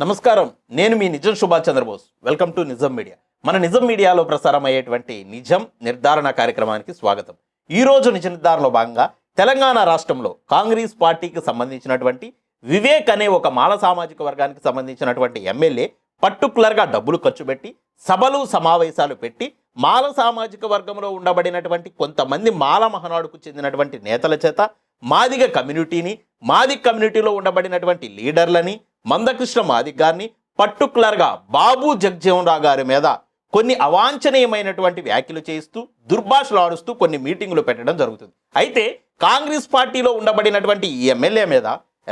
నమస్కారం. నేను మీ నిజం సుభాష్ చంద్రబోస్. వెల్కమ్ టు నిజం మీడియా. మన నిజం మీడియాలో ప్రసారం అయ్యేటువంటి నిజం నిర్ధారణ కార్యక్రమానికి స్వాగతం. ఈరోజు నిజ నిర్ధారణలో భాగంగా తెలంగాణ రాష్ట్రంలో కాంగ్రెస్ పార్టీకి సంబంధించినటువంటి వివేక్ అనే ఒక మాల సామాజిక వర్గానికి సంబంధించినటువంటి ఎమ్మెల్యే పర్టికులర్గా డబ్బులు ఖర్చు పెట్టి సభలు సమావేశాలు పెట్టి మాల సామాజిక వర్గంలో ఉండబడినటువంటి కొంతమంది మాల మహనాడుకు చెందినటువంటి నేతల చేత మాదిగ కమ్యూనిటీని, మాదిగ కమ్యూనిటీలో ఉండబడినటువంటి లీడర్లని, మందకృష్ణ మాదిగ గారిని, పర్టికులర్గా బాబు జగజ్జీవన్ రావు గారి మీద కొన్ని అవాంఛనీయమైనటువంటి వ్యాఖ్యలు చేస్తూ దుర్భాషలు ఆడుస్తూ కొన్ని మీటింగులు పెట్టడం జరుగుతుంది. అయితే కాంగ్రెస్ పార్టీలో ఉండబడినటువంటి ఈ ఎమ్మెల్యే మీద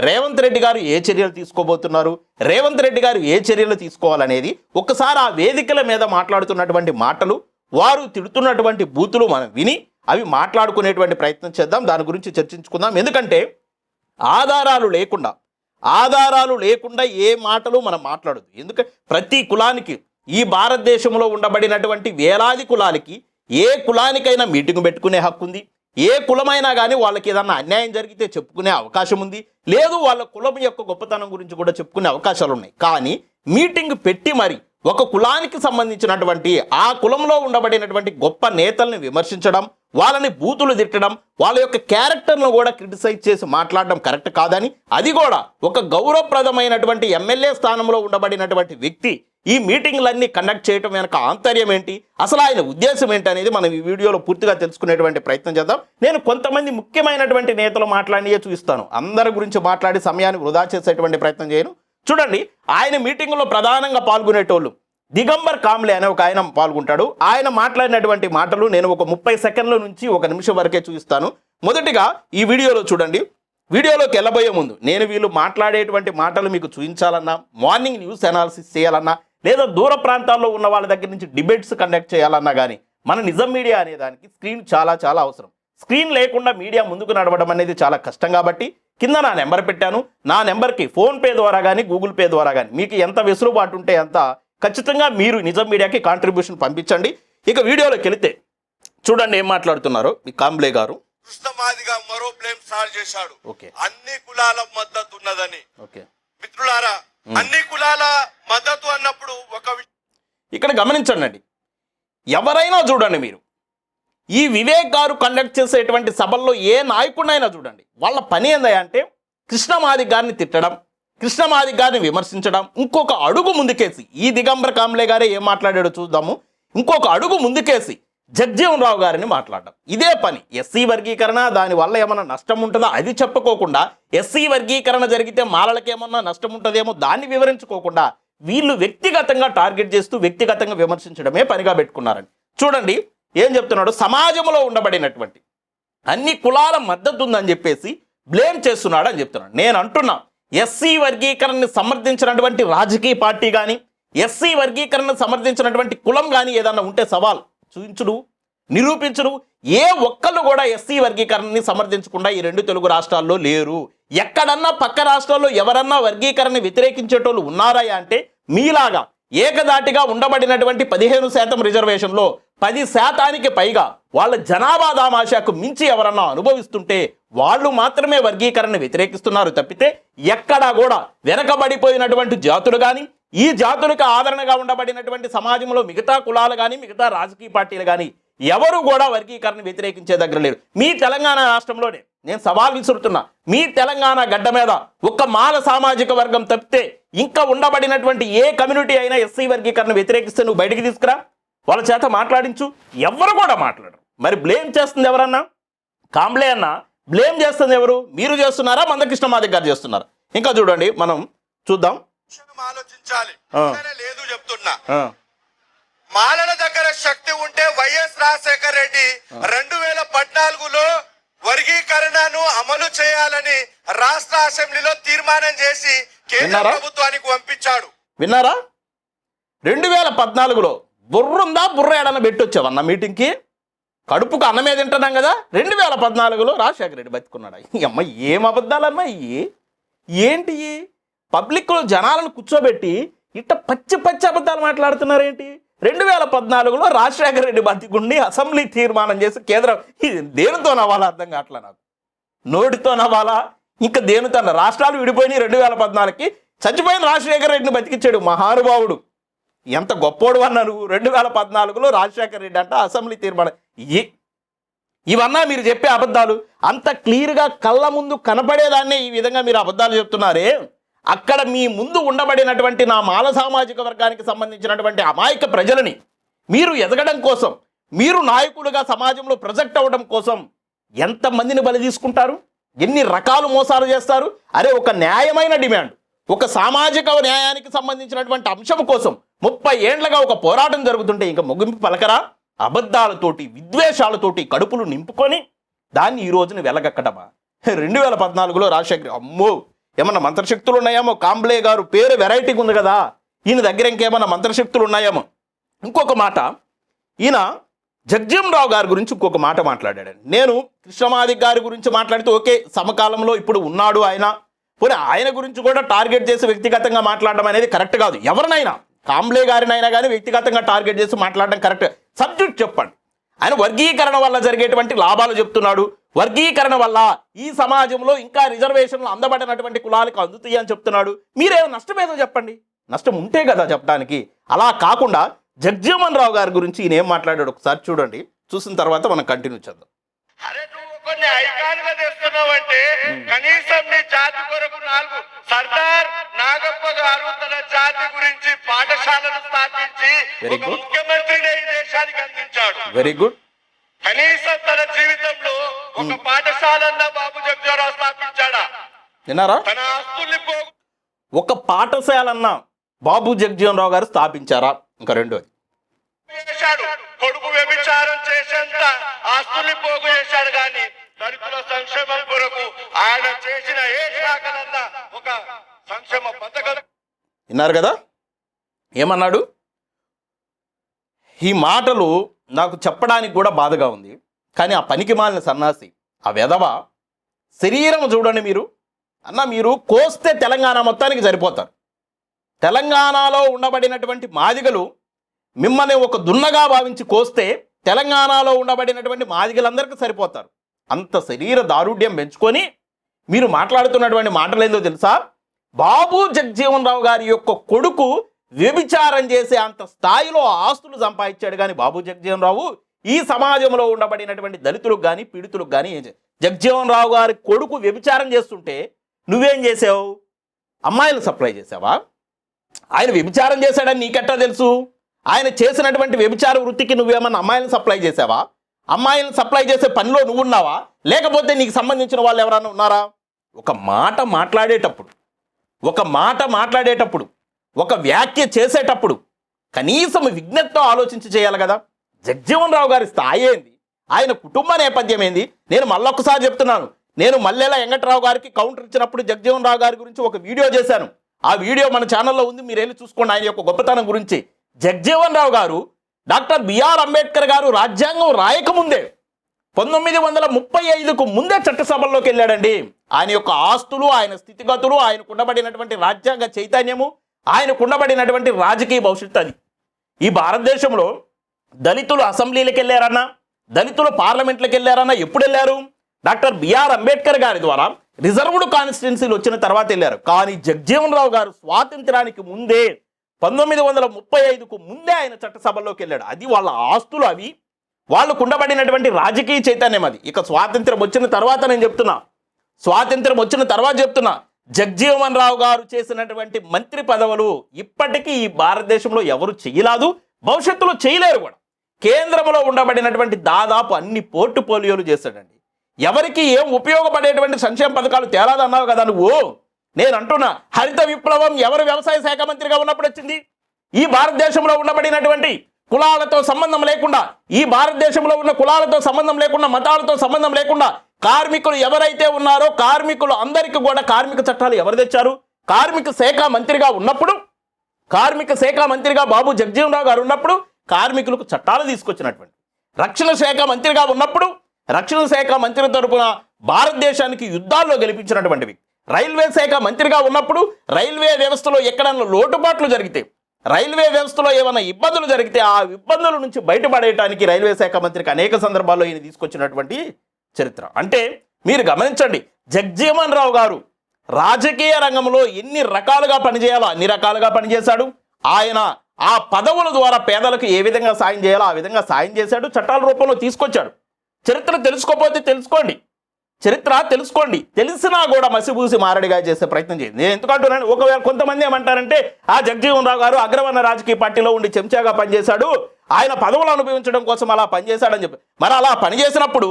రేవంత్ రెడ్డి గారు ఏ చర్యలు తీసుకోబోతున్నారు, రేవంత్ రెడ్డి గారు ఏ చర్యలు తీసుకోవాలనేది ఒకసారి ఆ వేదికల మీద మాట్లాడుతున్నటువంటి మాటలు, వారు తిడుతున్నటువంటి బూతులు మనం విని అవి మాట్లాడుకునేటువంటి ప్రయత్నం చేద్దాం. దాని గురించి చర్చించుకుందాం. ఎందుకంటే ఆధారాలు లేకుండా ఏ మాటలు మనం మాట్లాడదు. ఎందుకంటే ప్రతి కులానికి, ఈ భారతదేశంలో ఉండబడినటువంటి వేలాది కులాలకి ఏ కులానికైనా మీటింగ్ పెట్టుకునే హక్కు ఉంది. ఏ కులమైనా కానీ వాళ్ళకి ఏదన్నా అన్యాయం జరిగితే చెప్పుకునే అవకాశం ఉంది. లేదు, వాళ్ళ కులం యొక్క గొప్పతనం గురించి కూడా చెప్పుకునే అవకాశాలు ఉన్నాయి. కానీ మీటింగ్ పెట్టి మరి ఒక కులానికి సంబంధించినటువంటి ఆ కులంలో ఉండబడినటువంటి గొప్ప నేతల్ని విమర్శించడం, వాళ్ళని బూతులు తిట్టడం, వాళ్ళ యొక్క క్యారెక్టర్ను కూడా క్రిటిసైజ్ చేసి మాట్లాడడం కరెక్ట్ కాదని, అది కూడా ఒక గౌరవప్రదమైనటువంటి ఎమ్మెల్యే స్థానంలో ఉండబడినటువంటి వ్యక్తి ఈ మీటింగ్లన్నీ కండక్ట్ చేయడం వెనక ఆంతర్యం ఏంటి, అసలు ఆయన ఉద్దేశం ఏంటి అనేది మనం ఈ వీడియోలో పూర్తిగా తెలుసుకునేటువంటి ప్రయత్నం చేద్దాం. నేను కొంతమంది ముఖ్యమైనటువంటి నేతలు మాట్లాడియే చూపిస్తాను. అందరి గురించి మాట్లాడి సమయాన్ని వృధా చేసేటువంటి ప్రయత్నం చేయను. చూడండి, ఆయన మీటింగ్లో ప్రధానంగా పాల్గొనేటోళ్ళు దిగంబర్ కాంబ్లే అనే ఒక ఆయన పాల్గొంటాడు. ఆయన మాట్లాడినటువంటి మాటలు నేను ఒక 30 సెకండ్ల నుంచి 1 నిమిషం వరకే చూపిస్తాను. మొదటిగా ఈ వీడియోలో చూడండి. వీడియోలోకి వెళ్ళబోయే ముందు నేను వీళ్ళు మాట్లాడేటువంటి మాటలు మీకు చూపించాలన్నా, మార్నింగ్ న్యూస్ అనాలిసిస్ చేయాలన్నా, లేదా దూర ప్రాంతాల్లో ఉన్న వాళ్ళ దగ్గర నుంచి డిబేట్స్ కండక్ట్ చేయాలన్నా కానీ మన నిజం మీడియా అనే దానికి స్క్రీన్ చాలా అవసరం. స్క్రీన్ లేకుండా మీడియా ముందుకు నడవడం అనేది చాలా కష్టం. కాబట్టి కింద నా నెంబర్ పెట్టాను. నా నెంబర్కి ఫోన్పే ద్వారా కానీ గూగుల్ పే ద్వారా కానీ మీకు ఎంత వెసులుబాటు ఉంటే అంత ఖచ్చితంగా మీరు నిజం మీడియాకి కాంట్రిబ్యూషన్ పంపించండి. ఇక వీడియోలోకి వెళితే చూడండి ఏం మాట్లాడుతున్నారు మీ కాంబ్లే గారు. కృష్ణమాదిగా మరో బ్లేమ్ స్టార్ట్ చేశాడు. ఓకే, అన్ని కులాల మద్దతు ఉన్నదని. ఓకే మిత్రులారా, అన్ని కులాల మద్దతు అన్నప్పుడు ఒక ఇక్కడ గమనించండి. ఎవరైనా చూడండి, మీరు ఈ వివేక్ గారు కండక్ట్ చేసేటువంటి సభల్లో ఏ నాయకుడినైనా చూడండి, వాళ్ళ పని ఏందంటే కృష్ణమాదిగ గారిని తిట్టడం, కృష్ణమాదిగ గారిని విమర్శించడం. ఇంకొక అడుగు ముందుకేసి ఈ దిగంబర్ కాంబ్లే గారే ఏం మాట్లాడాడో చూద్దాము. ఇంకొక అడుగు ముందుకేసి జగజ్జీవన్ రావు గారిని మాట్లాడడం, ఇదే పని. ఎస్సీ వర్గీకరణ, దానివల్ల ఏమన్నా నష్టం ఉంటుందా అది చెప్పుకోకుండా, ఎస్సీ వర్గీకరణ జరిగితే మాలలకి ఏమన్నా నష్టం ఉంటుందేమో దాన్ని వివరించుకోకుండా వీళ్ళు వ్యక్తిగతంగా టార్గెట్ చేస్తూ వ్యక్తిగతంగా విమర్శించడమే పనిగా పెట్టుకున్నారని. చూడండి ఏం చెప్తున్నాడు. సమాజంలో ఉండబడినటువంటి అన్ని కులాల మద్దతు ఉందని చెప్పేసి బ్లేమ్ చేస్తున్నాడు అని చెప్తున్నాడు. నేను అంటున్నా, ఎస్సీ వర్గీకరణని సమర్థించినటువంటి రాజకీయ పార్టీ కానీ, ఎస్సీ వర్గీకరణను సమర్థించినటువంటి కులం కానీ ఏదన్నా ఉంటే సవాల్ చూపించుడు, నిరూపించుడు. ఏ ఒక్కళ్ళు కూడా ఎస్సీ వర్గీకరణని సమర్థించకుండా ఈ 2 తెలుగు రాష్ట్రాల్లో లేరు. ఎక్కడన్నా పక్క రాష్ట్రాల్లో ఎవరన్నా వర్గీకరణని వ్యతిరేకించేటోళ్ళు ఉన్నారా అంటే మీలాగా ఏకదాటిగా ఉండబడినటువంటి 15% రిజర్వేషన్లో 10% పైగా వాళ్ళ జనాభా దామాషాకు మించి ఎవరన్నా అనుభవిస్తుంటే వాళ్ళు మాత్రమే వర్గీకరణ వ్యతిరేకిస్తున్నారు తప్పితే ఎక్కడా కూడా వెనకబడిపోయినటువంటి జాతులు కానీ, ఈ జాతులకు ఆదరణగా ఉండబడినటువంటి సమాజంలో మిగతా కులాలు కానీ, మిగతా రాజకీయ పార్టీలు కానీ ఎవరు కూడా వర్గీకరణ వ్యతిరేకించే దగ్గర లేరు. మీ తెలంగాణ రాష్ట్రంలోనే నేను సవాల్ విసురుతున్నా, మీ తెలంగాణ గడ్డ మీద ఒక్క మాల సామాజిక వర్గం తప్పితే ఇంకా ఉండబడినటువంటి ఏ కమ్యూనిటీ అయినా ఎస్సీ వర్గీకరణ వ్యతిరేకిస్తే నువ్వు బయటికి తీసుకురా, వాళ్ళ చేత మాట్లాడించు. ఎవరు కూడా మాట్లాడరు. మరి బ్లేమ్ చేస్తుంది ఎవరన్నా? కాంబ్లే అన్న బ్లేమ్ చేస్తుంది ఎవరు? మీరు చేస్తున్నారా, మందకృష్ణ మాదిగ గారు చేస్తున్నారా? ఇంకా చూడండి, మనం చూద్దాం. ఆలోచించాలి. లేదు చెప్తున్నా, మాలల దగ్గర శక్తి ఉంటే వైఎస్ రాజశేఖర రెడ్డి 2014లో వర్గీకరణను అమలు చేయాలని రాష్ట్ర అసెంబ్లీలో తీర్మానం చేసి కేంద్ర ప్రభుత్వానికి పంపించాడు. విన్నారా? 2014లో బుర్రుందా, బుర్ర ఏడన్న పెట్టొచ్చావన్న మీటింగ్కి. కడుపుకు అన్నమే తింటున్నాం కదా. 2014లో రాజశేఖర రెడ్డి బతుకున్నాడు. అమ్మ ఏం అబద్ధాలమ్మా ఇవి, ఏంటి? పబ్లిక్లో జనాలను కూర్చోబెట్టి ఇట్ట పచ్చి అబద్ధాలు మాట్లాడుతున్నారేంటి? 2014లో రాజశేఖర రెడ్డి బతికుండి అసెంబ్లీ తీర్మానం చేసి కేంద్రం, ఇది దేనితో నవ్వాలా అర్థం కావట్లే నాకు. నోటితో నవ్వాలా, ఇంకా దేనితో? రాష్ట్రాలు విడిపోయినాయి 2014కి, చచ్చిపోయిన రాజశేఖర రెడ్డిని బతికించాడు మహానుభావుడు. ఎంత గొప్పోడు అన్నారు. 2014లో రాజశేఖర రెడ్డి అంట అసెంబ్లీ తీర్మానం. ఇవన్నా మీరు చెప్పే అబద్ధాలు అంత క్లియర్గా కళ్ళ ముందు కనపడేదాన్నే ఈ విధంగా మీరు అబద్ధాలు చెప్తున్నారే. అక్కడ మీ ముందు ఉండబడినటువంటి నా మాల సామాజిక వర్గానికి సంబంధించినటువంటి అమాయక ప్రజలని మీరు ఎదగడం కోసం, మీరు నాయకులుగా సమాజంలో ప్రొజెక్ట్ అవ్వడం కోసం ఎంతమందిని బలి తీసుకుంటారు, ఎన్ని రకాలు మోసాలు చేస్తారు. అరే ఒక న్యాయమైన డిమాండ్, ఒక సామాజిక న్యాయానికి సంబంధించినటువంటి అంశం కోసం 30 ఏండ్లుగా ఒక పోరాటం జరుగుతుంటే ఇంకా ముగింపు పలకరా? అబద్ధాలతోటి విద్వేషాలతోటి కడుపులు నింపుకొని దాన్ని ఈ రోజున వెలగక్కడమా? 2014లో రాజశేఖర్ అమ్మో ఏమన్నా మంత్రశక్తులు ఉన్నాయేమో, కాంబ్లే గారు పేరు వెరైటీగా ఉంది కదా, ఈయన దగ్గర ఇంకేమన్నా మంత్రశక్తులు ఉన్నాయేమో. ఇంకొక మాట, ఈయన జగ్జీవన్ గారి గురించి ఇంకొక మాట మాట్లాడాడు. నేను కృష్ణమాది గారి గురించి మాట్లాడితే ఓకే, సమకాలంలో ఇప్పుడు ఉన్నాడు ఆయన, పోనీ ఆయన గురించి కూడా టార్గెట్ చేసి వ్యక్తిగతంగా మాట్లాడడం అనేది కరెక్ట్ కాదు. ఎవరినైనా కాంబ్లే గారినైనా కానీ వ్యక్తిగతంగా టార్గెట్ చేసి మాట్లాడడం కరెక్ట్. సబ్జెక్ట్ చెప్పండి. ఆయన వర్గీకరణ వల్ల జరిగేటువంటి లాభాలు చెప్తున్నాడు. వర్గీకరణ వల్ల ఈ సమాజంలో ఇంకా రిజర్వేషన్లు అందబడినటువంటి కులాలకు అందుతాయి అని చెప్తున్నాడు. మీరేమో నష్టం ఏదో చెప్పండి, నష్టం ఉంటే కదా చెప్పడానికి. అలా కాకుండా జగ్జీవన్ రావు గారి గురించి ఈయన ఏం మాట్లాడాడు ఒకసారి చూడండి, చూసిన తర్వాత మనం కంటిన్యూ చేద్దాం. అరే నువ్వు కొన్ని ఐకాన్గా తెస్తున్నావంటే కనీసం నీ జాతి కొరకు 4 సర్దార్ నాగప్ప గారు తన జాతి గురించి పాఠశాలను స్థాపించి ఒక ముఖ్యమంత్రిని ఈ దేశానికి అందించాడు. Very good. కనీసం తన జీవితంలో ఒక పాఠశాలన్న బాబు జగ్జీవన్ స్థాపించాడా? విన్నారా? తన ఆస్తుల్ని ఒక పాఠశాలన్న బాబు జగ్జీవన్ రావు గారు స్థాపించారా? ఇంకా రెండోది చేశాడు. కొడుకు వ్యభిచారం చేసేంత ఆస్తుల్ని పోగు చేశాడు. కానీ దళితుల సంక్షేమం కొరకు ఆయన చేసిన ఏ శాఖలన్నా ఒక సంక్షేమ పథకం. విన్నారు కదా ఏమన్నాడు? ఈ మాటలు నాకు చెప్పడానికి కూడా బాధగా ఉంది. కానీ ఆ పనికి మాలిన సన్నాసి, ఆ వెధవ శరీరం చూడండి మీరు అన్న, మీరు కోస్తే తెలంగాణ మొత్తానికి సరిపోతారు. తెలంగాణలో ఉండబడినటువంటి మాదిగలు మిమ్మల్ని ఒక దున్నగా భావించి కోస్తే తెలంగాణలో ఉండబడినటువంటి మాదిగలందరికీ సరిపోతారు. అంత శరీర దారుఢ్యం పెంచుకొని మీరు మాట్లాడుతున్నటువంటి మాటలు ఏందో తెలుసా? బాబు జగ్జీవన్ రావు గారి యొక్క కొడుకు వ్యభిచారం చేసే అంత స్థాయిలో ఆస్తులు సంపాదించాడు. కానీ బాబు జగ్జీవన్ రావు ఈ సమాజంలో ఉండబడినటువంటి దళితులకు కానీ పీడితులకు కానీ జగ్జీవన్ రావు గారి కొడుకు వ్యభిచారం చేస్తుంటే నువ్వేం చేసావు? అమ్మాయిలు సప్లై చేసావా? ఆయన వ్యభిచారం చేశాడని నీకెట్టా తెలుసు? ఆయన చేసినటువంటి వ్యభిచార వృత్తికి నువ్వేమన్నా అమ్మాయిలను సప్లై చేసావా? అమ్మాయిలను సప్లై చేసే పనిలో నువ్వు ఉన్నావా? లేకపోతే నీకు సంబంధించిన వాళ్ళు ఎవరైనా ఉన్నారా? ఒక మాట మాట్లాడేటప్పుడు ఒక వ్యాఖ్య చేసేటప్పుడు కనీసం విజ్ఞతతో ఆలోచించి చేయాలి కదా. జగ్జీవన్ రావు గారి స్థాయి ఏంది, ఆయన కుటుంబ నేపథ్యం ఏంది? నేను మళ్ళొకసారి చెప్తున్నాను, నేను మల్లెల వెంకట్రావు గారికి కౌంటర్ ఇచ్చినప్పుడు జగ్జీవన్ రావు గారి గురించి ఒక వీడియో చేశాను. ఆ వీడియో మన ఛానల్లో ఉంది, మీరు వెళ్ళి చూసుకోండి ఆయన యొక్క గొప్పతనం గురించి. జగ్జీవన్ రావు గారు డాక్టర్ బిఆర్ అంబేద్కర్ గారు రాజ్యాంగం రాయకముందే 1935కు ముందే చట్టసభల్లోకి వెళ్ళాడండి. ఆయన యొక్క ఆస్తులు, ఆయన స్థితిగతులు, ఆయనకు ఉండబడినటువంటి రాజ్యాంగ చైతన్యము, ఆయనకు ఉండబడినటువంటి రాజకీయ భవిష్యత్తు అది. ఈ భారతదేశంలో దళితులు అసెంబ్లీలకు వెళ్ళారన్నా, దళితులు పార్లమెంట్లకు వెళ్ళారన్నా ఎప్పుడు వెళ్ళారు? డాక్టర్ బిఆర్ అంబేద్కర్ గారి ద్వారా రిజర్వ్డ్ కాన్స్టిట్యున్సీలు వచ్చిన తర్వాత వెళ్ళారు. కానీ జగ్జీవన్ రావు గారు స్వాతంత్రానికి ముందే 1935కు ముందే ఆయన చట్టసభల్లోకి వెళ్ళాడు. అది వాళ్ళ ఆస్తులు, అవి వాళ్ళకు ఉండబడినటువంటి రాజకీయ చైతన్యం అది. ఇక స్వాతంత్రం వచ్చిన తర్వాత నేను చెప్తున్నా, జగ్జీవన్ రావు గారు చేసినటువంటి మంత్రి పదవులు ఇప్పటికీ ఈ భారతదేశంలో ఎవరు చేయలేదు, భవిష్యత్తులో చేయలేరు కూడా. కేంద్రంలో ఉండబడినటువంటి దాదాపు అన్ని పోర్టుపోలియోలు చేశాడండి. ఎవరికి ఏం ఉపయోగపడేటువంటి సంక్షేమ పథకాలు తేలాదన్నావు కదా నువ్వు. నేను అంటున్నా, హరిత విప్లవం ఎవరు వ్యవసాయ శాఖ మంత్రిగా ఉన్నప్పుడు వచ్చింది? ఈ భారతదేశంలో ఉండబడినటువంటి కులాలతో సంబంధం లేకుండా, ఈ భారతదేశంలో ఉన్న కులాలతో సంబంధం లేకుండా, మతాలతో సంబంధం లేకుండా కార్మికులు ఎవరైతే ఉన్నారో కార్మికులు అందరికీ కూడా కార్మిక చట్టాలు ఎవరు తెచ్చారు? కార్మిక శాఖ మంత్రిగా ఉన్నప్పుడు, కార్మిక శాఖ మంత్రిగా బాబు జగ్జీవన్ రావు గారు ఉన్నప్పుడు కార్మికులకు చట్టాలు తీసుకొచ్చినటువంటి, రక్షణ శాఖ మంత్రిగా ఉన్నప్పుడు రక్షణ శాఖ మంత్రి తరపున భారతదేశానికి యుద్ధాల్లో గెలిపించినటువంటివి, రైల్వే శాఖ మంత్రిగా ఉన్నప్పుడు రైల్వే వ్యవస్థలో ఎక్కడన్నా లోటుపాట్లు జరిగితే, రైల్వే వ్యవస్థలో ఏమైనా ఇబ్బందులు జరిగితే ఆ ఇబ్బందుల నుంచి బయటపడేయడానికి రైల్వే శాఖ మంత్రికి అనేక సందర్భాల్లో ఈయన తీసుకొచ్చినటువంటి చరిత్ర. అంటే మీరు గమనించండి, జగ్జీవన్ రావు గారు రాజకీయ రంగంలో ఎన్ని రకాలుగా పనిచేయాలో అన్ని రకాలుగా పనిచేశాడు. ఆయన ఆ పదవుల ద్వారా పేదలకు ఏ విధంగా సాయం చేయాలో ఆ విధంగా సాయం చేశాడు, చట్టాల రూపంలో తీసుకొచ్చాడు. చరిత్ర తెలుసుకోకపోతే తెలుసుకోండి, చరిత్ర తెలుసుకోండి, తెలిసినా కూడా మసిబూసి మారడిగా చేసే ప్రయత్నం చేయండి. నేను ఎందుకంటున్నాను, ఒకవేళ కొంతమంది ఏమంటారంటే ఆ జగజీవన్ రావు గారు అగ్రవర్ణ రాజకీయ పార్టీలో ఉండి చెంచాగా పనిచేశాడు, ఆయన పదవులు అనుభవించడం కోసం అలా పనిచేశాడని చెప్పి. మరి అలా పనిచేసినప్పుడు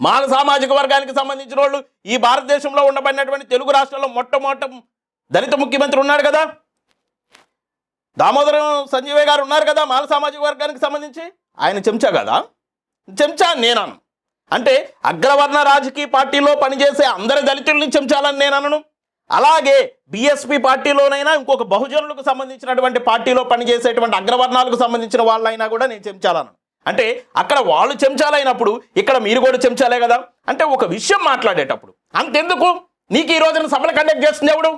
మాల సామాజిక వర్గానికి సంబంధించిన వాళ్ళు ఈ భారతదేశంలో ఉండబడినటువంటి తెలుగు రాష్ట్రాల్లో మొట్టమొదట దళిత ముఖ్యమంత్రి ఉన్నాడు కదా, దామోదరం సంజీవయ్య గారు ఉన్నారు కదా, మాల సామాజిక వర్గానికి సంబంధించి. ఆయన చెంచా కదా, చెంచా నేనాను అంటే అగ్రవర్ణ రాజకీయ పార్టీలో పనిచేసే అందరి దళితుల్ని చెంచాలని నేనను. అలాగే బీఎస్పీ పార్టీలోనైనా ఇంకొక బహుజనులకు సంబంధించినటువంటి పార్టీలో పనిచేసేటువంటి అగ్రవర్ణాలకు సంబంధించిన వాళ్ళైనా కూడా నేను చెంచాలను. అంటే అక్కడ వాళ్ళు చెంచాలైనప్పుడు ఇక్కడ మీరు కూడా చెంచాలే కదా. అంటే ఒక విషయం మాట్లాడేటప్పుడు అంతెందుకు, నీకు ఈ రోజున సభలు కండక్ట్ చేస్తుంది ఎవడు?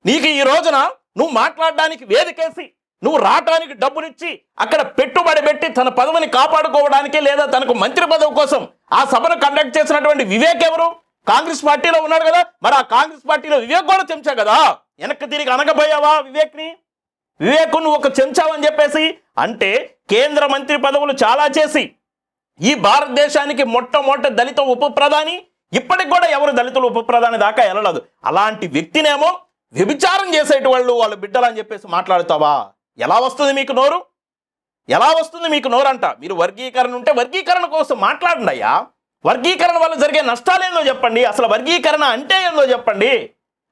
నీకు ఈ రోజున నువ్వు మాట్లాడడానికి వేదికేసి నువ్వు రావటానికి డబ్బునిచ్చి అక్కడ పెట్టుబడి పెట్టి తన పదవిని కాపాడుకోవడానికి లేదా తనకు మంత్రి పదవి కోసం ఆ సభను కండక్ట్ చేసినటువంటి వివేక్ ఎవరు? కాంగ్రెస్ పార్టీలో ఉన్నాడు కదా. మరి ఆ కాంగ్రెస్ పార్టీలో వివేక్ కూడా చెంచా కదా. వెనక్కి తిరిగి అనకపోయావా వివేక్ని? వివేక్ నువ్వు ఒక చెంచావని చెప్పేసి అంటే కేంద్ర మంత్రి పదవులు చాలా చేసి ఈ భారతదేశానికి మొట్టమొదటి దళిత ఉప ప్రధాని, ఇప్పటికి కూడా ఎవరు దళితులు ఉప ప్రధాని దాకా వెళ్ళలేదు. అలాంటి వ్యక్తినేమో వ్యభిచారం చేసేటి వాళ్ళు వాళ్ళ బిడ్డలు అని చెప్పేసి మాట్లాడుతావా? ఎలా వస్తుంది మీకు నోరు? ఎలా వస్తుంది మీకు నోరంట? మీరు వర్గీకరణ ఉంటే వర్గీకరణ కోసం మాట్లాడండి అయ్యా. వర్గీకరణ వల్ల జరిగే నష్టాలేందో చెప్పండి, అసలు వర్గీకరణ అంటే ఏందో చెప్పండి.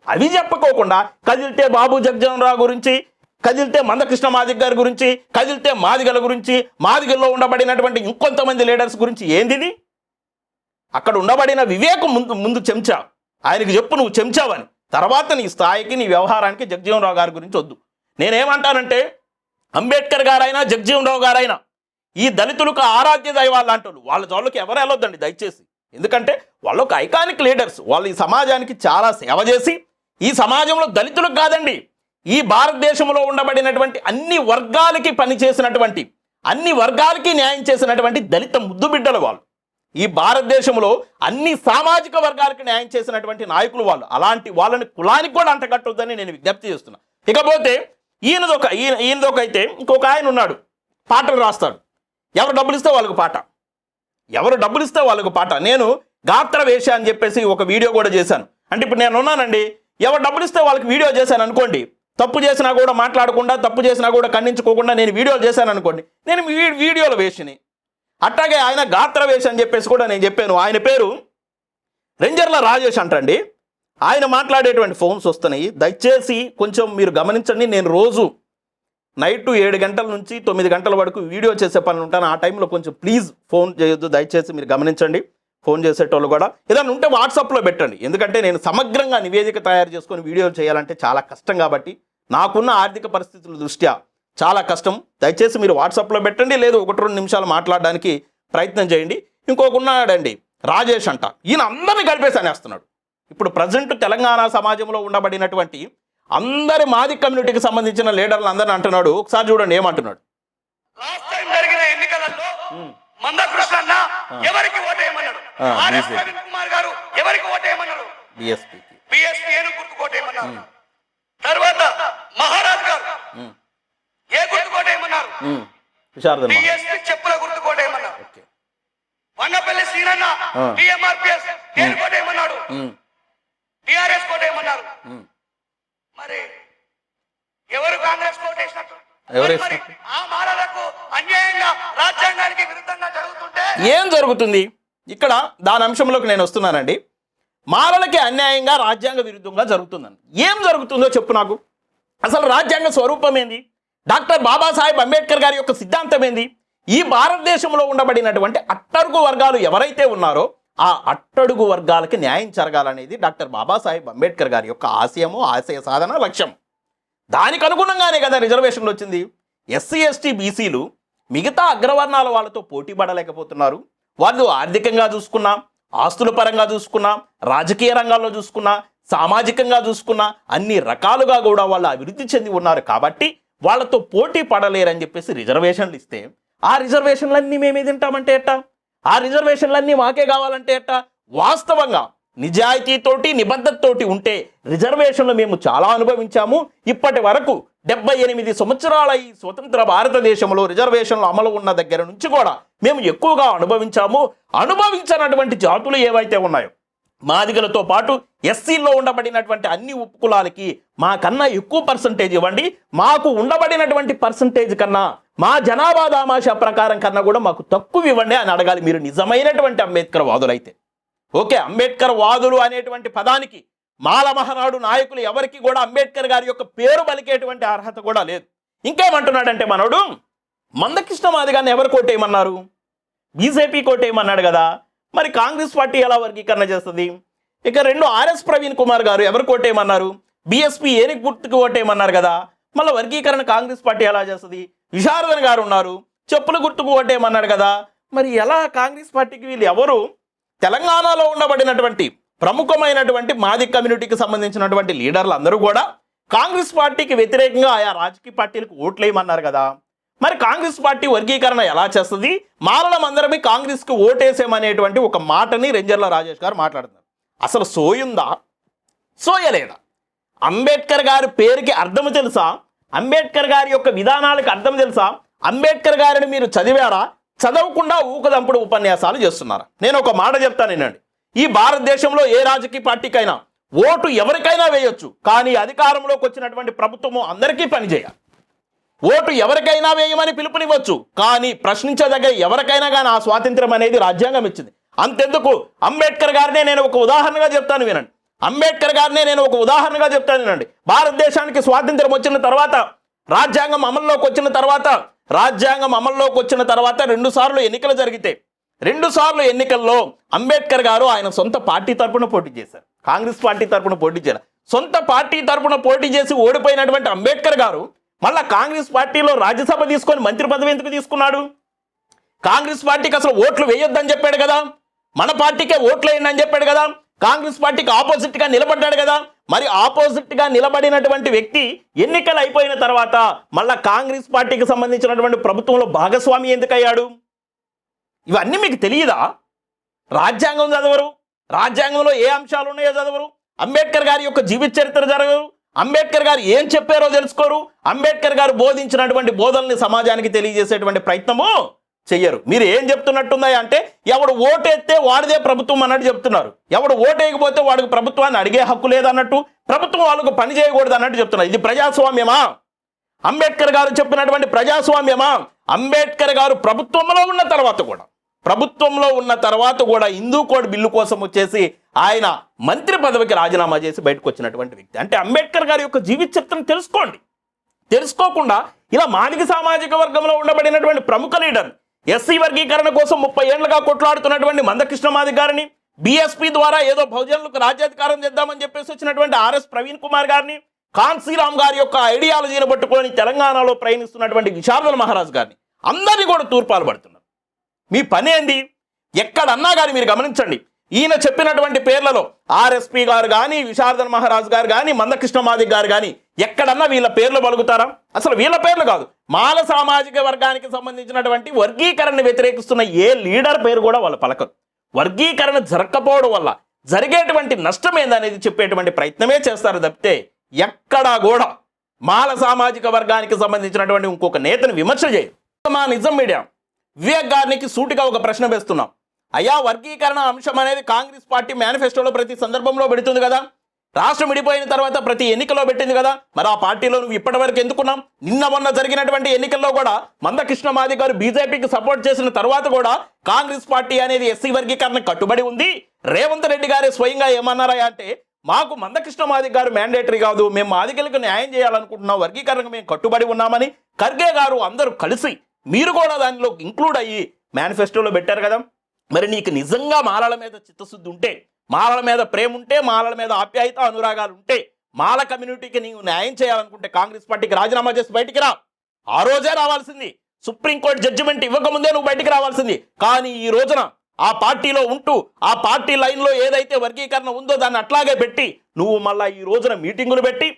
అవి చెప్పుకోకుండా కదిలితే బాబు జగజీవన్ రావు గురించి, కదిలితే మందకృష్ణ మాదిగ గారి గురించి, కదిలితే మాదిగల గురించి, మాదిగల్లో ఉండబడినటువంటి ఇంకొంతమంది లీడర్స్ గురించి ఏందిది? అక్కడ ఉండబడిన వివేక్ ముందు చెంచా, ఆయనకి చెప్పు నువ్వు చెంచావని. తర్వాత నీ స్థాయికి నీ వ్యవహారానికి జగజీవన్ రావు గారి గురించి వద్దు. నేనేమంటానంటే అంబేద్కర్ గారైనా జగజీవన్ రావు గారైనా ఈ దళితులకు ఆరాధ్య దైవాలు అంటారు. వాళ్ళ జోళ్ళకి ఎవరు వెళ్ళొద్దండి దయచేసి. ఎందుకంటే వాళ్ళు ఒక ఐకానిక్ లీడర్స్. వాళ్ళు ఈ సమాజానికి చాలా సేవ చేసి ఈ సమాజంలో దళితులకు కాదండి, ఈ భారతదేశంలో ఉండబడినటువంటి అన్ని వర్గాలకి పనిచేసినటువంటి, అన్ని వర్గాలకి న్యాయం చేసినటువంటి దళిత ముద్దు బిడ్డలు వాళ్ళు. ఈ భారతదేశంలో అన్ని సామాజిక వర్గాలకు న్యాయం చేసినటువంటి నాయకులు వాళ్ళు. అలాంటి వాళ్ళని కులానికి కూడా అంటగట్టొద్దని నేను విజ్ఞప్తి చేస్తున్నా. ఇకపోతే ఈయనదొకైతే ఇంకొక ఆయన ఉన్నాడు, పాటలు రాస్తాడు. ఎవరు డబ్బులు ఇస్తే వాళ్ళకు పాట, ఎవరు డబ్బులు ఇస్తే వాళ్ళకు పాట. నేను గాత్ర వేష అని చెప్పేసి ఒక వీడియో కూడా చేశాను. అంటే ఇప్పుడు నేను ఉన్నానండి, ఎవరు డబ్బులు ఇస్తే వాళ్ళకి వీడియో చేశాను అనుకోండి, తప్పు చేసినా కూడా మాట్లాడకుండా, తప్పు చేసినా కూడా ఖండించుకోకుండా నేను వీడియోలు చేశాను అనుకోండి, నేను వీడియోల వేషని. అట్లాగే ఆయన గాత్ర వేష అని చెప్పేసి కూడా నేను చెప్పాను. ఆయన పేరు రెంజర్ల రాజేష్ అంటండి. ఆయన మాట్లాడేటువంటి ఫోన్స్ వస్తున్నాయి, దయచేసి కొంచెం మీరు గమనించండి. నేను రోజు నైట్ 7 గంటల నుంచి 9 గంటల వరకు వీడియో చేసే పనులు ఉంటాను. ఆ టైంలో కొంచెం ప్లీజ్ ఫోన్ చేయొద్దు, దయచేసి మీరు గమనించండి. ఫోన్ చేసేటోళ్ళు కూడా ఏదైనా ఉంటే వాట్సాప్లో పెట్టండి. ఎందుకంటే నేను సమగ్రంగా నివేదిక తయారు చేసుకొని వీడియోలు చేయాలంటే చాలా కష్టం కాబట్టి, నాకున్న ఆర్థిక పరిస్థితుల దృష్ట్యా చాలా కష్టం. దయచేసి మీరు వాట్సాప్లో పెట్టండి, లేదు 1-2 నిమిషాలు మాట్లాడడానికి ప్రయత్నం చేయండి. ఇంకొక ఉన్నాడండి రాజేష్ అంట, ఈయన అందరినీ కలిపేసి అనేస్తున్నాడు. ఇప్పుడు ప్రజెంట్ తెలంగాణ సమాజంలో ఉండబడినటువంటి అందరి మాది కమ్యూనిటీకి సంబంధించిన లీడర్లు అందరిని అంటున్నాడు. ఒకసారి చూడండి ఏమంటున్నాడు. లాస్ట్ టైం జరిగిన ఎన్నికలలో మందకృష్ణ ఎవరికి ఓటేయమన్నాడు? ఆర్ఎస్ ప్రవీణ్ కుమార్ గారు ఎవరికి ఓటేయమన్నారు? బిఎస్పీ ఏను గుర్తు కోటేయమన్నారు. తర్వాత మహారాజ్ గారు ఏ గుర్తు కోటేయమన్నారు? బిఎస్పీ చెప్పుల గుర్తు కోటేయమన్నారు. వంగపల్లి సీనన్న టిఎంఆర్పిఎస్ ఏను కోటేయమన్నాడు? టిఆర్ఎస్ కోటేయమన్నారు. మరి ఎవరు కాంగ్రెస్ కోటేసినట్టు? ఆ మాలలకు అన్యాయంగా రాజ్యాంగానికి విరుద్ధంగా జరుగుతుంటే ఏం జరుగుతుంది ఇక్కడ? దాని అంశంలోకి నేను వస్తున్నానండి. మాలలకి అన్యాయంగా రాజ్యాంగ విరుద్ధంగా జరుగుతుందని ఏం జరుగుతుందో చెప్పు నాకు. అసలు రాజ్యాంగ స్వరూపం ఏంది? డాక్టర్ బాబాసాహెబ్ అంబేద్కర్ గారి యొక్క సిద్ధాంతం ఏంది? ఈ భారతదేశంలో ఉండబడినటువంటి అట్టడుగు వర్గాలు ఎవరైతే ఉన్నారో ఆ అట్టడుగు వర్గాలకి న్యాయం జరగాలనేది డాక్టర్ బాబాసాహెబ్ అంబేద్కర్ గారి యొక్క ఆశయము, ఆశయ సాధన, లక్ష్యం. దానికి అనుగుణంగానే కదా రిజర్వేషన్లు వచ్చింది. ఎస్సీ ఎస్టీ బీసీలు మిగతా అగ్రవర్ణాల వాళ్ళతో పోటీ పడలేకపోతున్నారు. వాళ్ళు ఆర్థికంగా చూసుకున్నా, ఆస్తుల పరంగా చూసుకున్నా, రాజకీయ రంగాల్లో చూసుకున్నా, సామాజికంగా చూసుకున్నా అన్ని రకాలుగా కూడా వాళ్ళు అభివృద్ధి చెంది ఉన్నారు. కాబట్టి వాళ్ళతో పోటీ పడలేరని చెప్పేసి రిజర్వేషన్లు ఇస్తే ఆ రిజర్వేషన్లన్నీ మేమే తింటామంటే ఎట్టా? ఆ రిజర్వేషన్లన్నీ మాకే కావాలంటే ఎట్టా? వాస్తవంగా నిజాయితీతోటి నిబద్ధతతోటి ఉంటే రిజర్వేషన్లు మేము చాలా అనుభవించాము. ఇప్పటి వరకు 78 సంవత్సరాల ఈ స్వతంత్ర భారతదేశంలో రిజర్వేషన్లు అమలు ఉన్న దగ్గర నుంచి కూడా మేము ఎక్కువగా అనుభవించాము. అనుభవించినటువంటి జాతులు ఏవైతే ఉన్నాయో మాదిగలతో పాటు ఎస్సీలో ఉండబడినటువంటి అన్ని ఉపకులాలకి మాకన్నా ఎక్కువ పర్సంటేజ్ ఇవ్వండి, మాకు ఉండబడినటువంటి పర్సంటేజ్ కన్నా మా జనాభా దామాషా ప్రకారం కన్నా కూడా మాకు తక్కువ ఇవ్వండి అని అడగాలి మీరు నిజమైనటువంటి అంబేద్కర్ వాదులైతే. ఓకే, అంబేద్కర్ వాదులు అనేటువంటి పదానికి మాల మహనాడు నాయకులు ఎవరికి కూడా అంబేద్కర్ గారి యొక్క పేరు పలికేటువంటి అర్హత కూడా లేదు. ఇంకేమంటున్నాడంటే మనోడు మందకృష్ణ మాదిగాన్ని ఎవరు కోటేయమన్నారు? బీజేపీ కోటేయమన్నాడు కదా, మరి కాంగ్రెస్ పార్టీ ఎలా వర్గీకరణ చేస్తుంది? ఇక 2 ఆర్ఎస్ ప్రవీణ్ కుమార్ గారు ఎవరు కోటేయమన్నారు? బీఎస్పీ ఏనికి గుర్తుకు ఓటేయమన్నారు కదా, మళ్ళీ వర్గీకరణ కాంగ్రెస్ పార్టీ ఎలా చేస్తుంది? విశారదన్ గారు ఉన్నారు, చెప్పుల గుర్తుకు ఓటేయమన్నాడు కదా, మరి ఎలా కాంగ్రెస్ పార్టీకి వీళ్ళు ఎవరు? తెలంగాణలో ఉండబడినటువంటి ప్రముఖమైనటువంటి మాది కమ్యూనిటీకి సంబంధించినటువంటి లీడర్లు అందరూ కూడా కాంగ్రెస్ పార్టీకి వ్యతిరేకంగా ఆయా రాజకీయ పార్టీలకు ఓట్లేయమన్నారు కదా, మరి కాంగ్రెస్ పార్టీ వర్గీకరణ ఎలా చేస్తుంది? మాలలం అందరమే కాంగ్రెస్కి ఓటేసామనేటువంటి ఒక మాటని రెంజర్ల రాజేష్ గారు మాట్లాడుతున్నారు. అసలు సోయుందా, సోయలేదా? అంబేద్కర్ గారి పేరుకి అర్థం తెలుసా? అంబేద్కర్ గారి యొక్క విధానాలకు అర్థం తెలుసా? అంబేద్కర్ గారిని మీరు చదివారా? చదవకుండా ఊకదంపుడు ఉపన్యాసాలు చేస్తున్నారు. నేను ఒక మాట చెప్తాను వినండి. ఈ భారతదేశంలో ఏ రాజకీయ పార్టీకైనా ఓటు ఎవరికైనా వేయొచ్చు, కానీ అధికారంలోకి వచ్చినటువంటి ప్రభుత్వము అందరికీ పనిచేయాలి. ఓటు ఎవరికైనా వేయమని పిలుపునివ్వచ్చు, కానీ ప్రశ్నించదగ్గ ఎవరికైనా కానీ ఆ స్వాతంత్రం అనేది రాజ్యాంగం ఇచ్చింది. అంతెందుకు అంబేద్కర్ గారినే నేను ఒక ఉదాహరణగా చెప్తాను వినండి. అంబేద్కర్ గారినే నేను ఒక ఉదాహరణగా చెప్తాను వినండి. భారతదేశానికి స్వాతంత్రం వచ్చిన తర్వాత రాజ్యాంగం అమల్లోకి వచ్చిన తర్వాత 2 సార్లు ఎన్నికలు జరిగితే 2 సార్లు ఎన్నికల్లో అంబేద్కర్ గారు ఆయన సొంత పార్టీ తరపున పోటీ చేశారు, కాంగ్రెస్ పార్టీ తరపున పోటీ చేశారు. సొంత పార్టీ తరపున పోటీ చేసి ఓడిపోయినటువంటి అంబేద్కర్ గారు మళ్ళా కాంగ్రెస్ పార్టీలో రాజ్యసభ తీసుకొని మంత్రి పదవి ఎందుకు తీసుకున్నాడు? కాంగ్రెస్ పార్టీకి అసలు ఓట్లు వేయొద్దని చెప్పాడు కదా, మన పార్టీకే ఓట్లు వేయండి అని చెప్పాడు కదా, కాంగ్రెస్ పార్టీకి ఆపోజిట్గా నిలబడ్డాడు కదా. మరి ఆపోజిట్గా నిలబడినటువంటి వ్యక్తి ఎన్నికలు అయిపోయిన తర్వాత మళ్ళా కాంగ్రెస్ పార్టీకి సంబంధించినటువంటి ప్రభుత్వంలో భాగస్వామి ఎందుకయ్యాడు? ఇవన్నీ మీకు తెలియదా? రాజ్యాంగం చదవరు, రాజ్యాంగంలో ఏ అంశాలు ఉన్నాయో చదవరు, అంబేద్కర్ గారి యొక్క జీవిత చరిత్ర జరగరు, అంబేద్కర్ గారు ఏం చెప్పారో తెలుసుకోరు, అంబేద్కర్ గారు బోధించినటువంటి బోధనల్ని సమాజానికి తెలియజేసేటువంటి ప్రయత్నము చెయ్యరు. మీరు ఏం చెప్తున్నట్టుందా అంటే ఎవడు ఓటేస్తే వాడిదే ప్రభుత్వం అన్నట్టు చెప్తున్నారు, ఎవడు ఓటేయకపోతే వాడికి ప్రభుత్వాన్ని అడిగే హక్కు లేదన్నట్టు, ప్రభుత్వం వాళ్ళకు పని చేయకూడదు అన్నట్టు చెప్తున్నారు. ఇది ప్రజాస్వామ్యమా? అంబేద్కర్ గారు చెప్పినటువంటి ప్రజాస్వామ్యమా? అంబేద్కర్ గారు ప్రభుత్వంలో ఉన్న తర్వాత కూడా హిందూ కోడ్ బిల్లు కోసం వచ్చేసి ఆయన మంత్రి పదవికి రాజీనామా చేసి బయటకు వచ్చినటువంటి వ్యక్తి. అంటే అంబేద్కర్ గారి యొక్క జీవిత చరిత్రను తెలుసుకోండి. తెలుసుకోకుండా ఇలా మాదిగ సామాజిక వర్గంలో ఉండబడినటువంటి ప్రముఖ లీడర్ ఎస్సీ వర్గీకరణ కోసం 30 ఏళ్లుగా కొట్లాడుతున్నటువంటి మందకృష్ణ మాదిగ గారిని, బీఎస్పీ ద్వారా ఏదో బహుజనులకు రాజ్యాధికారం చేద్దామని చెప్పేసి వచ్చినటువంటి ఆర్ఎస్ ప్రవీణ్ కుమార్ గారిని, కాన్సీరామ్ గారి యొక్క ఐడియాలజీని పట్టుకొని తెలంగాణలో ప్రయాణిస్తున్నటువంటి విశారదన్ మహారాజ్ గారిని అందరినీ కూడా తూర్పాలు పడుతున్నారు. మీ పని ఏంది? ఎక్కడన్నా కానీ మీరు గమనించండి, ఈయన చెప్పినటువంటి పేర్లలో ఆర్ఎస్పీ గారు కానీ, విశారదన్ మహారాజ్ గారు కానీ, మందకృష్ణ మాదిగ గారు కానీ ఎక్కడన్నా వీళ్ళ పేర్లు పలుకుతారా? అసలు వీళ్ళ పేర్లు కాదు, మాల సామాజిక వర్గానికి సంబంధించినటువంటి వర్గీకరణ వ్యతిరేకిస్తున్న ఏ లీడర్ పేరు కూడా వాళ్ళు పలకరు. వర్గీకరణ జరగకపోవడం వల్ల జరిగేటువంటి నష్టం ఏందనేది చెప్పేటువంటి ప్రయత్నమే చేస్తారు తప్పితే ఎక్కడా కూడా మాల సామాజిక వర్గానికి సంబంధించినటువంటి ఇంకొక నేతను విమర్శ చేయరు. మా నిజం మీడియా వివేక్ గారికి సూటిగా ఒక ప్రశ్న వేస్తున్నాం. అయ్యా, వర్గీకరణ అంశం అనేది కాంగ్రెస్ పార్టీ మేనిఫెస్టోలో ప్రతి సందర్భంలో పెడుతుంది కదా, రాష్ట్రం విడిపోయిన తర్వాత ప్రతి ఎన్నికల్లో పెట్టింది కదా, మరి ఆ పార్టీలో నువ్వు ఇప్పటివరకు ఎందుకున్నాం? నిన్న మొన్న జరిగినటువంటి ఎన్నికల్లో కూడా మందకృష్ణ మాదిగ గారు బీజేపీకి సపోర్ట్ చేసిన తర్వాత కూడా కాంగ్రెస్ పార్టీ అనేది ఎస్సీ వర్గీకరణ కట్టుబడి ఉంది. రేవంత్ రెడ్డి గారే స్వయంగా ఏమన్నారా అంటే మాకు మందకృష్ణ మాదిగ గారు మ్యాండేటరీ కాదు, మేము మాదిగలకు న్యాయం చేయాలనుకుంటున్నాం, వర్గీకరణకు మేము కట్టుబడి ఉన్నామని ఖర్గే గారు అందరూ కలిసి మీరు కూడా దానిలో ఇంక్లూడ్ అయ్యి మేనిఫెస్టోలో పెట్టారు కదా. మరి నీకు నిజంగా మాలల మీద చిత్తశుద్ధి ఉంటే, మాలల మీద ప్రేమ ఉంటే, మాలల మీద ఆప్యాయత అనురాగాలు ఉంటే, మాల కమ్యూనిటీకి నీవు న్యాయం చేయాలనుకుంటే కాంగ్రెస్ పార్టీకి రాజీనామా చేసి బయటికి రా. ఆ రోజే రావాల్సింది, సుప్రీంకోర్టు జడ్జిమెంట్ ఇవ్వకముందే నువ్వు బయటికి రావాల్సింది. కానీ ఈ రోజున ఆ పార్టీలో ఉంటూ ఆ పార్టీ లైన్లో ఏదైతే వర్గీకరణ ఉందో దాన్ని అట్లాగే పెట్టి నువ్వు మళ్ళీ ఈ రోజున మీటింగులు పెట్టి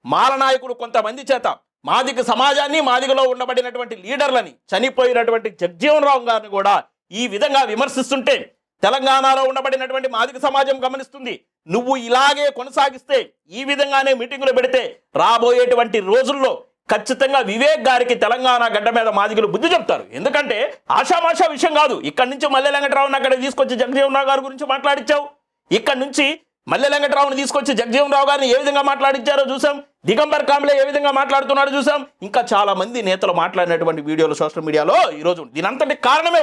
మాల నాయకులు కొంతమంది చేత మాదిగ సమాజాన్ని, మాదిగలో ఉండబడినటువంటి లీడర్లని, చనిపోయినటువంటి జగ్జీవన్ రావు గారిని కూడా ఈ విధంగా విమర్శిస్తుంటే తెలంగాణలో ఉండబడినటువంటి మాదిగ సమాజం గమనిస్తుంది. నువ్వు ఇలాగే కొనసాగిస్తే, ఈ విధంగానే మీటింగులు పెడితే రాబోయేటువంటి రోజుల్లో ఖచ్చితంగా వివేక్ గారికి తెలంగాణ గడ్డ మీద మాదిగలు బుద్ధి చెప్తారు. ఎందుకంటే ఆషామాషా విషయం కాదు. ఇక్కడి నుంచి మల్లె వెంకటరావుని అక్కడ తీసుకొచ్చి జగజీవన్ రావు గారి గురించి మాట్లాడించావు. ఇక్కడ నుంచి మల్లె వెంకటరావుని తీసుకొచ్చి జగజీవన్ రావు గారిని ఏ విధంగా మాట్లాడించారో చూసాం. దిగంబర్ కాంబ్లే ఏ విధంగా మాట్లాడుతున్నాడో చూసాం. ఇంకా చాలా మంది నేతలు మాట్లాడినటువంటి వీడియోలు సోషల్ మీడియాలో ఈరోజు. దీనంతటికి కారణం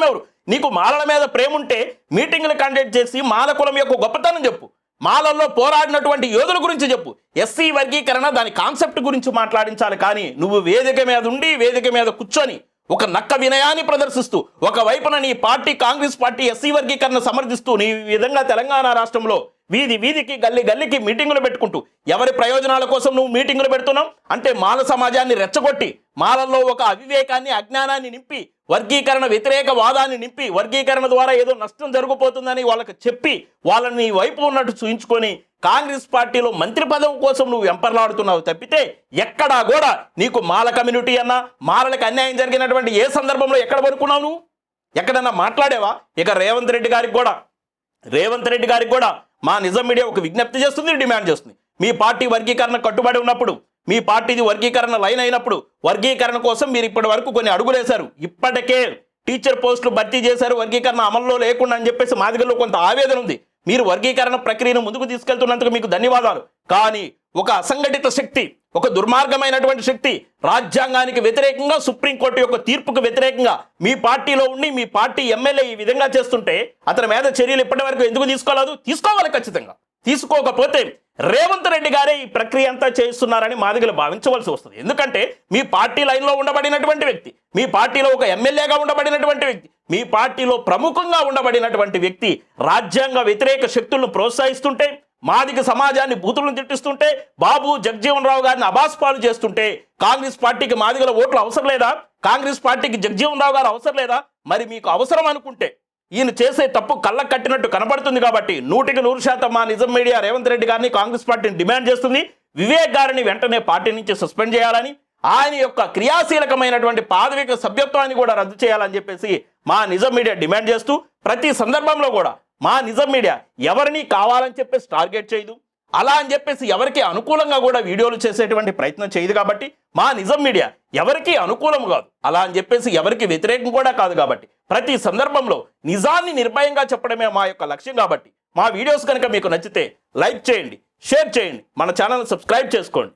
ఎవరు? నీకు మాలల మీద ప్రేమ ఉంటే మీటింగ్లు కండక్ట్ చేసి మాల కులం యొక్క గొప్పతనం చెప్పు. మాలల్లో పోరాడినటువంటి యోధుల గురించి చెప్పు. ఎస్సీ వర్గీకరణ దాని కాన్సెప్ట్ గురించి మాట్లాడించాలి. కానీ నువ్వు వేదిక మీద ఉండి, వేదిక మీద కూర్చొని ఒక నక్క వినయాన్ని ప్రదర్శిస్తూ, ఒకవైపున నీ పార్టీ కాంగ్రెస్ పార్టీ ఎస్సీ వర్గీకరణ సమర్థిస్తూ, నీ విధంగా తెలంగాణ రాష్ట్రంలో వీధి వీధికి గల్లీకి మీటింగులు పెట్టుకుంటూ ఎవరి ప్రయోజనాల కోసం నువ్వు మీటింగులు పెడుతున్నావు అంటే మాల సమాజాన్ని రెచ్చగొట్టి, మాలల్లో ఒక అవివేకాన్ని, అజ్ఞానాన్ని నింపి, వర్గీకరణ వ్యతిరేక వాదాన్ని నింపి, వర్గీకరణ ద్వారా ఏదో నష్టం జరిగిపోతుందని వాళ్ళకి చెప్పి వాళ్ళని వైపు ఉన్నట్టు చూయించుకొని కాంగ్రెస్ పార్టీలో మంత్రి పదవి కోసం నువ్వు వెంపర్లాడుతున్నావు తప్పితే ఎక్కడా కూడా నీకు మాల కమ్యూనిటీ అన్నా, మాలలకు అన్యాయం జరిగినటువంటి ఏ సందర్భంలో ఎక్కడ పడుకున్నావు నువ్వు? ఎక్కడన్నా మాట్లాడేవా? ఇక రేవంత్ రెడ్డి గారికి కూడా మా నిజం మీడియా ఒక విజ్ఞప్తి చేస్తుంది, డిమాండ్ చేస్తుంది. మీ పార్టీ వర్గీకరణ కట్టుబడి ఉన్నప్పుడు, మీ పార్టీది వర్గీకరణ లైన్ అయినప్పుడు, వర్గీకరణ కోసం మీరు ఇప్పటి వరకు కొన్ని అడుగులేశారు. ఇప్పటికే టీచర్ పోస్టులు భర్తీ చేశారు, వర్గీకరణ అమల్లో లేకుండా అని చెప్పేసి మాదిగల్లో కొంత ఆవేదన ఉంది. మీరు వర్గీకరణ ప్రక్రియను ముందుకు తీసుకెళ్తున్నందుకు మీకు ధన్యవాదాలు. కానీ ఒక అసంఘటిత శక్తి, ఒక దుర్మార్గమైనటువంటి శక్తి రాజ్యాంగానికి వ్యతిరేకంగా, సుప్రీంకోర్టు యొక్క తీర్పుకు వ్యతిరేకంగా మీ పార్టీలో ఉండి మీ పార్టీ ఎమ్మెల్యే ఈ విధంగా చేస్తుంటే అతని మీద చర్యలు ఇప్పటి వరకు ఎందుకు తీసుకోవాలి ఖచ్చితంగా. తీసుకోకపోతే రేవంత్ రెడ్డి గారే ఈ ప్రక్రియ అంతా చేస్తున్నారని మాదిగలు భావించవలసి వస్తుంది. ఎందుకంటే మీ పార్టీ లైన్లో ఉండబడినటువంటి వ్యక్తి, మీ పార్టీలో ఒక ఎమ్మెల్యేగా ఉండబడినటువంటి వ్యక్తి, మీ పార్టీలో ప్రముఖంగా ఉండబడినటువంటి వ్యక్తి రాజ్యాంగ వ్యతిరేక శక్తులను ప్రోత్సహిస్తుంటే, మాదిగ సమాజాన్ని బూతులను తిట్టిస్తుంటే, బాబు జగజీవన్ రావు గారిని అబాస్పాలు చేస్తుంటే కాంగ్రెస్ పార్టీకి మాదిగల ఓట్లు అవసరం లేదా? కాంగ్రెస్ పార్టీకి జగజీవన్ రావు గారు అవసరం లేదా? మరి మీకు అవసరం అనుకుంటే ఈయన చేసే తప్పు కళ్ళకు కట్టినట్టు కనబడుతుంది కాబట్టి 100% మా నిజం మీడియా రేవంత్ రెడ్డి గారిని, కాంగ్రెస్ పార్టీని డిమాండ్ చేస్తుంది. వివేక్ గారిని వెంటనే పార్టీ నుంచి సస్పెండ్ చేయాలని, ఆయన యొక్క క్రియాశీలకమైనటువంటి పాదవిక సభ్యత్వాన్ని కూడా రద్దు చేయాలని చెప్పేసి మా నిజం మీడియా డిమాండ్ చేస్తూ, ప్రతి సందర్భంలో కూడా మా నిజం మీడియా ఎవరిని కావాలని చెప్పేసి టార్గెట్ చేయదు, అలా అని చెప్పేసి ఎవరికి అనుకూలంగా కూడా వీడియోలు చేసేటువంటి ప్రయత్నం చేయదు. కాబట్టి మా నిజం మీడియా ఎవరికి అనుకూలం కాదు, అలా అని చెప్పేసి ఎవరికి వ్యతిరేకం కూడా కాదు. కాబట్టి ప్రతి సందర్భంలో నిజాన్ని నిర్భయంగా చెప్పడమే మా యొక్క లక్ష్యం. కాబట్టి మా వీడియోస్ కనుక మీకు నచ్చితే లైక్ చేయండి, షేర్ చేయండి, మన ఛానల్ సబ్స్క్రైబ్ చేసుకోండి.